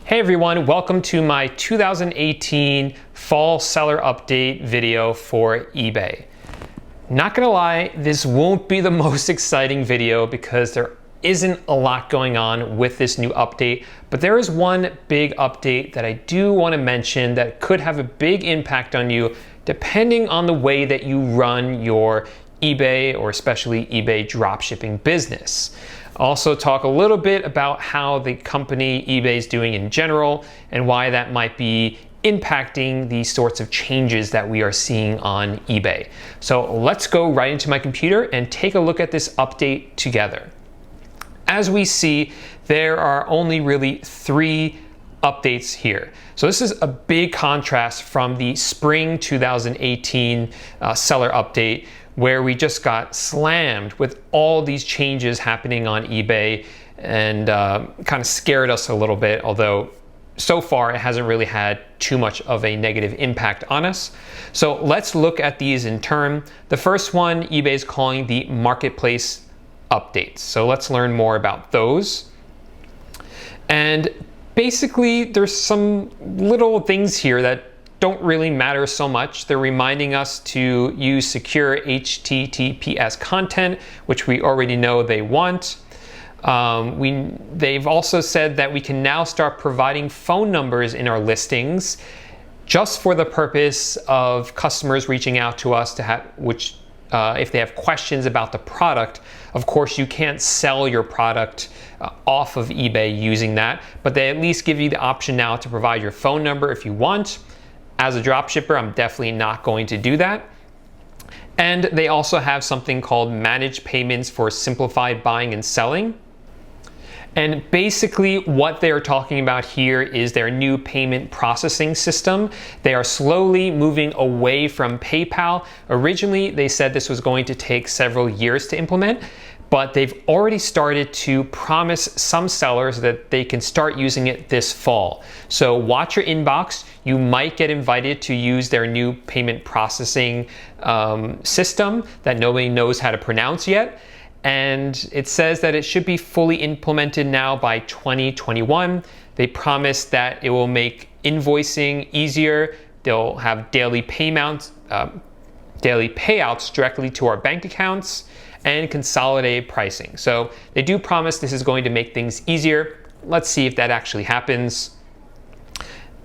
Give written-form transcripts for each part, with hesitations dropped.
Hey everyone, welcome to my 2018 Fall Seller Update video for eBay. Not gonna lie, this won't be the most exciting video because there isn't a lot going on with this new update, but there is one big update that I do want to mention that could have a big impact on you depending on the way that you run your eBay or especially eBay dropshipping business. Also talk a little bit about how the company eBay is doing in general and why that might be impacting the sorts of changes that we are seeing on eBay. So let's go right into my computer and take a look at this update together. As we see, there are only really 3 updates here. So this is a big contrast from the spring 2018 seller update, where we just got slammed with all these changes happening on eBay and kind of scared us a little bit, although so far it hasn't really had too much of a negative impact on us. So let's look at these in turn. The first one, eBay is calling the marketplace updates. So let's learn more about those. And basically there's some little things here that don't really matter so much. They're reminding us to use secure HTTPS content, which we already know they want. They've also said that we can now start providing phone numbers in our listings just for the purpose of customers reaching out to us to have, if they have questions about the product. Of course, you can't sell your product off of eBay using that, but they at least give you the option now to provide your phone number if you want. As a dropshipper, I'm definitely not going to do that. And they also have something called managed payments for simplified buying and selling. And basically what they're talking about here is their new payment processing system. They are slowly moving away from PayPal. Originally, they said this was going to take several years to implement, but they've already started to promise some sellers that they can start using it this fall. So watch your inbox. You might get invited to use their new payment processing system that nobody knows how to pronounce yet. And it says that it should be fully implemented now by 2021. They promise that it will make invoicing easier. They'll have daily payouts directly to our bank accounts, and consolidated pricing. So they do promise this is going to make things easier. Let's see if that actually happens.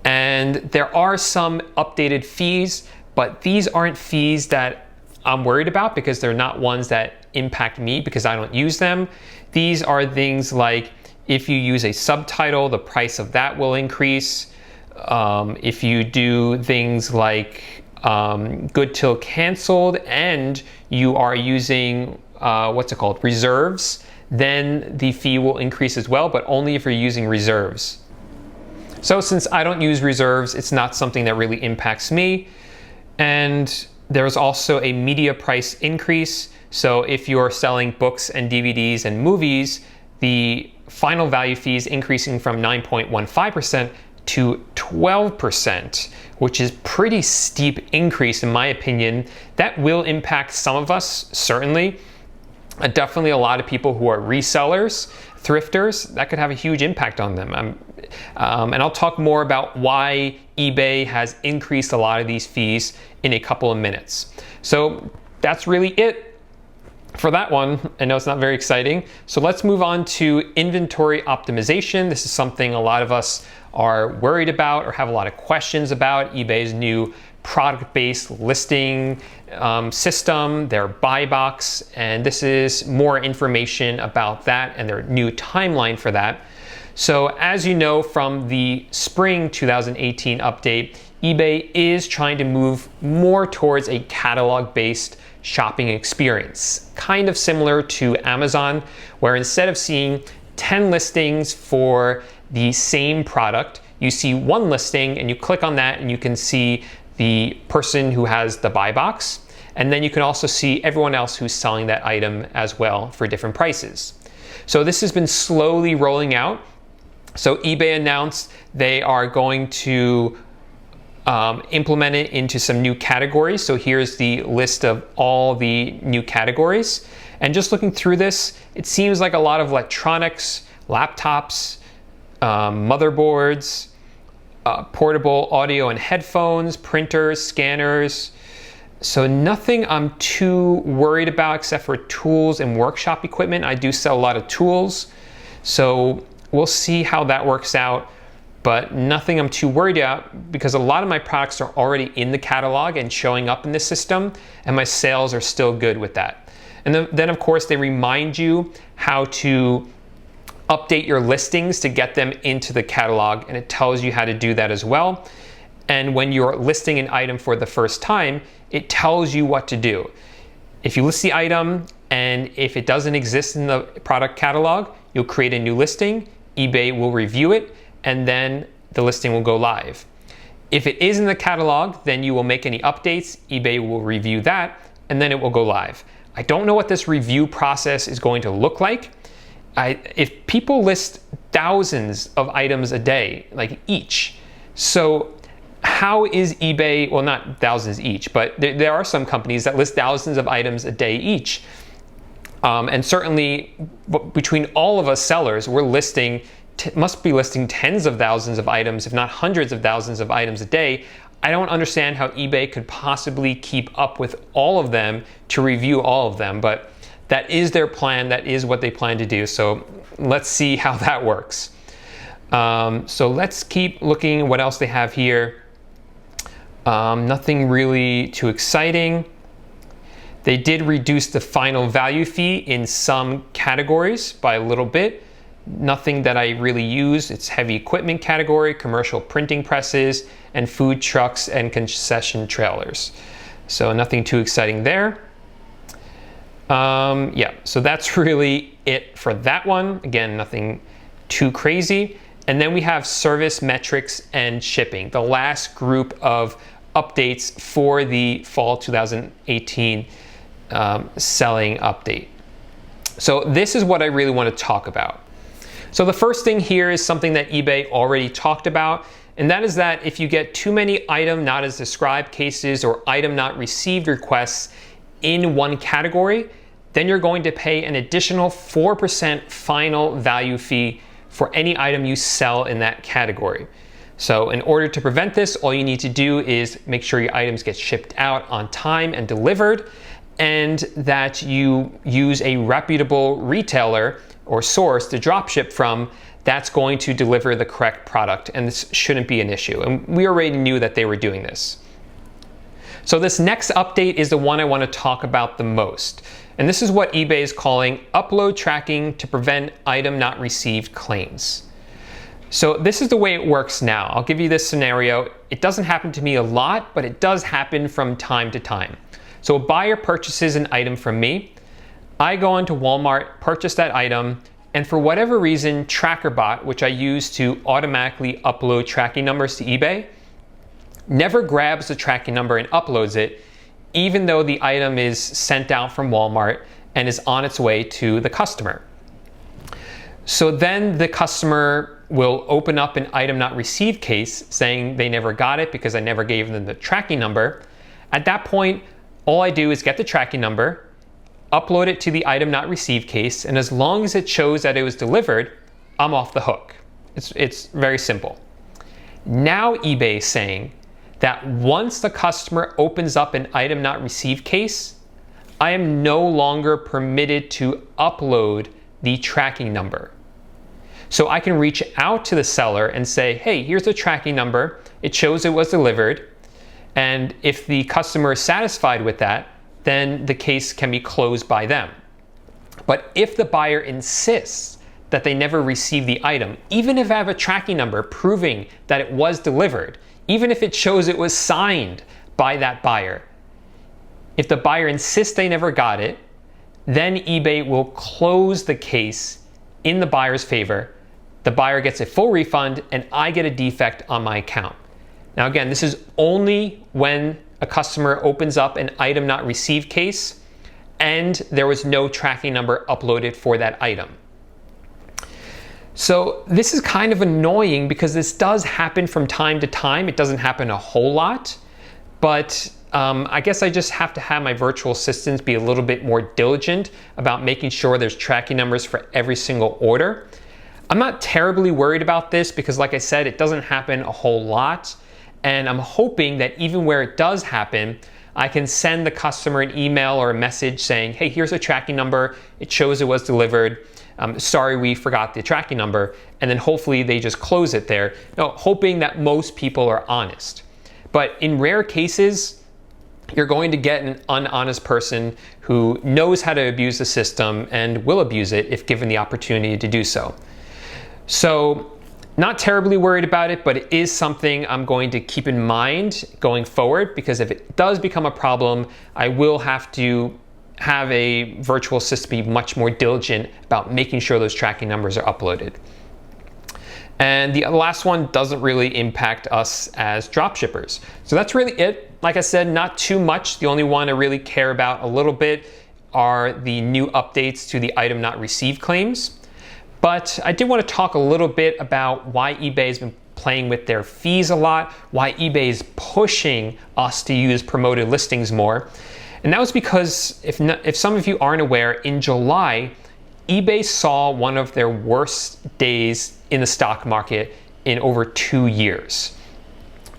And there are some updated fees, but these aren't fees that I'm worried about because they're not ones that impact me because I don't use them. These are things like if you use a subtitle, the price of that will increase. If you do things like good till canceled and you are using reserves, then the fee will increase as well, but only if you're using reserves. So since I don't use reserves, it's not something that really impacts me. And there's also a media price increase. So if you're selling books and DVDs and movies, the final value fee is increasing from 9.15% to 12%, which is pretty steep increase in my opinion. That will impact some of us, certainly. Definitely a lot of people who are resellers, thrifters, that could have a huge impact on them. And I'll talk more about why eBay has increased a lot of these fees in a couple of minutes. So that's really it for that one. I know it's not very exciting. So let's move on to inventory optimization. This is something a lot of us are worried about or have a lot of questions about. eBay's new product-based listing system, their buy box, and this is more information about that and their new timeline for that. So as you know from the spring 2018 update, eBay is trying to move more towards a catalog-based shopping experience, kind of similar to Amazon, where instead of seeing 10 listings for the same product, you see one listing and you click on that and you can see the person who has the buy box, and then you can also see everyone else who's selling that item as well for different prices. So this has been slowly rolling out. So eBay announced they are going to implement it into some new categories. So here's the list of all the new categories. And just looking through this, it seems like a lot of electronics, laptops, motherboards, portable audio and headphones, printers, scanners. So nothing I'm too worried about except for tools and workshop equipment. I do sell a lot of tools, so we'll see how that works out, but nothing I'm too worried about because a lot of my products are already in the catalog and showing up in the system, and my sales are still good with that. And then of course they remind you how to update your listings to get them into the catalog, and it tells you how to do that as well. And when you're listing an item for the first time, it tells you what to do. If you list the item and if it doesn't exist in the product catalog, you'll create a new listing, eBay will review it, and then the listing will go live. If it is in the catalog, then you will make any updates, eBay will review that, and then it will go live. I don't know what this review process is going to look like. If people list thousands of items a day, like each, so how is eBay, well, not thousands each, but there are some companies that list thousands of items a day each. And certainly between all of us sellers, we're must be listing tens of thousands of items, if not hundreds of thousands of items a day. I don't understand how eBay could possibly keep up with all of them to review all of them, but that is their plan, that is what they plan to do. So let's see how that works. So let's keep looking what else they have here. Nothing really too exciting. They did reduce the final value fee in some categories by a little bit. Nothing that I really use. It's heavy equipment category, commercial printing presses, and food trucks and concession trailers. So nothing too exciting there. Yeah, so that's really it for that one. Again, nothing too crazy. And then we have service metrics and shipping, the last group of updates for the fall 2018 selling update. So this is what I really want to talk about. So the first thing here is something that eBay already talked about, and that is that if you get too many item not as described cases or item not received requests in one category, then you're going to pay an additional 4% final value fee for any item you sell in that category. So in order to prevent this, all you need to do is make sure your items get shipped out on time and delivered, and that you use a reputable retailer or source to dropship from that's going to deliver the correct product, and this shouldn't be an issue. And we already knew that they were doing this. So this next update is the one I want to talk about the most. And this is what eBay is calling upload tracking to prevent item not received claims. So this is the way it works now. I'll give you this scenario. It doesn't happen to me a lot, but it does happen from time to time. So a buyer purchases an item from me. I go into Walmart, purchase that item, and for whatever reason, TrackerBot, which I use to automatically upload tracking numbers to eBay, never grabs the tracking number and uploads it, even though the item is sent out from Walmart and is on its way to the customer. So then the customer will open up an item not received case saying they never got it because I never gave them the tracking number. At that point, all I do is get the tracking number, upload it to the item not received case, and as long as it shows that it was delivered, I'm off the hook. It's very simple. Now eBay is saying that once the customer opens up an item not received case, I am no longer permitted to upload the tracking number. So I can reach out to the seller and say, hey, here's the tracking number. It shows it was delivered. And if the customer is satisfied with that, then the case can be closed by them. But if the buyer insists that they never received the item, even if I have a tracking number proving that it was delivered, even if it shows it was signed by that buyer, if the buyer insists they never got it, then eBay will close the case in the buyer's favor. The buyer gets a full refund and I get a defect on my account. Now again, this is only when a customer opens up an item not received case and there was no tracking number uploaded for that item. So this is kind of annoying because this does happen from time to time. It doesn't happen a whole lot, but I guess I just have to have my virtual assistants be a little bit more diligent about making sure there's tracking numbers for every single order. I'm not terribly worried about this because, like I said, it doesn't happen a whole lot. And I'm hoping that even where it does happen, I can send the customer an email or a message saying, hey, here's a tracking number. It shows it was delivered. Sorry, we forgot the tracking number. And then hopefully they just close it there, hoping that most people are honest. But in rare cases, you're going to get an unhonest person who knows how to abuse the system and will abuse it if given the opportunity to do so. So, not terribly worried about it, but it is something I'm going to keep in mind going forward, because if it does become a problem, I will have to have a virtual assistant be much more diligent about making sure those tracking numbers are uploaded. And the last one doesn't really impact us as dropshippers. So that's really it. Like I said, not too much. The only one I really care about a little bit are the new updates to the item not received claims. But I did want to talk a little bit about why eBay has been playing with their fees a lot, why eBay is pushing us to use promoted listings more. And that was because, if some of you aren't aware, in July, eBay saw one of their worst days in the stock market in over 2 years.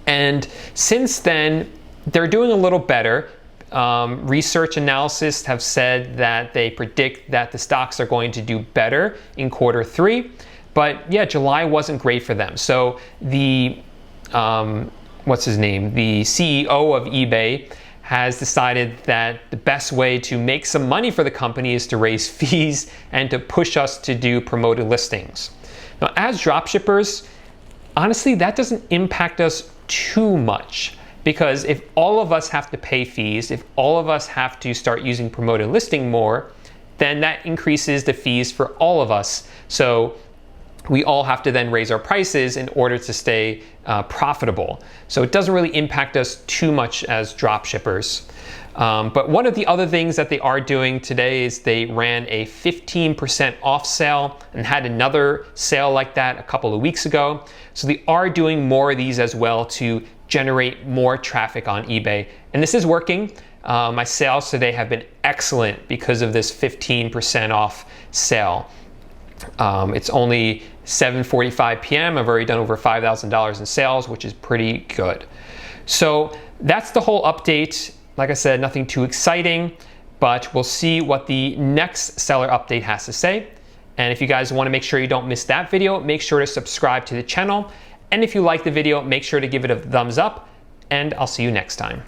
And since then, they're doing a little better. Research analysts have said that they predict that the stocks are going to do better in Q3. But yeah, July wasn't great for them. So the, what's his name? The CEO of eBay has decided that the best way to make some money for the company is to raise fees and to push us to do promoted listings. Now, as dropshippers, honestly, that doesn't impact us too much, because if all of us have to pay fees, if all of us have to start using promoted listing more, then that increases the fees for all of us. So we all have to then raise our prices in order to stay profitable. So it doesn't really impact us too much as dropshippers. But one of the other things that they are doing today is they ran a 15% off sale and had another sale like that a couple of weeks ago. So they are doing more of these as well to generate more traffic on eBay. And this is working. My sales today have been excellent because of this 15% off sale. It's only 7:45 p.m. I've already done over $5,000 in sales, which is pretty good. So that's the whole update. Like I said, nothing too exciting, but we'll see what the next seller update has to say. And if you guys want to make sure you don't miss that video, make sure to subscribe to the channel. And if you like the video, make sure to give it a thumbs up, and I'll see you next time.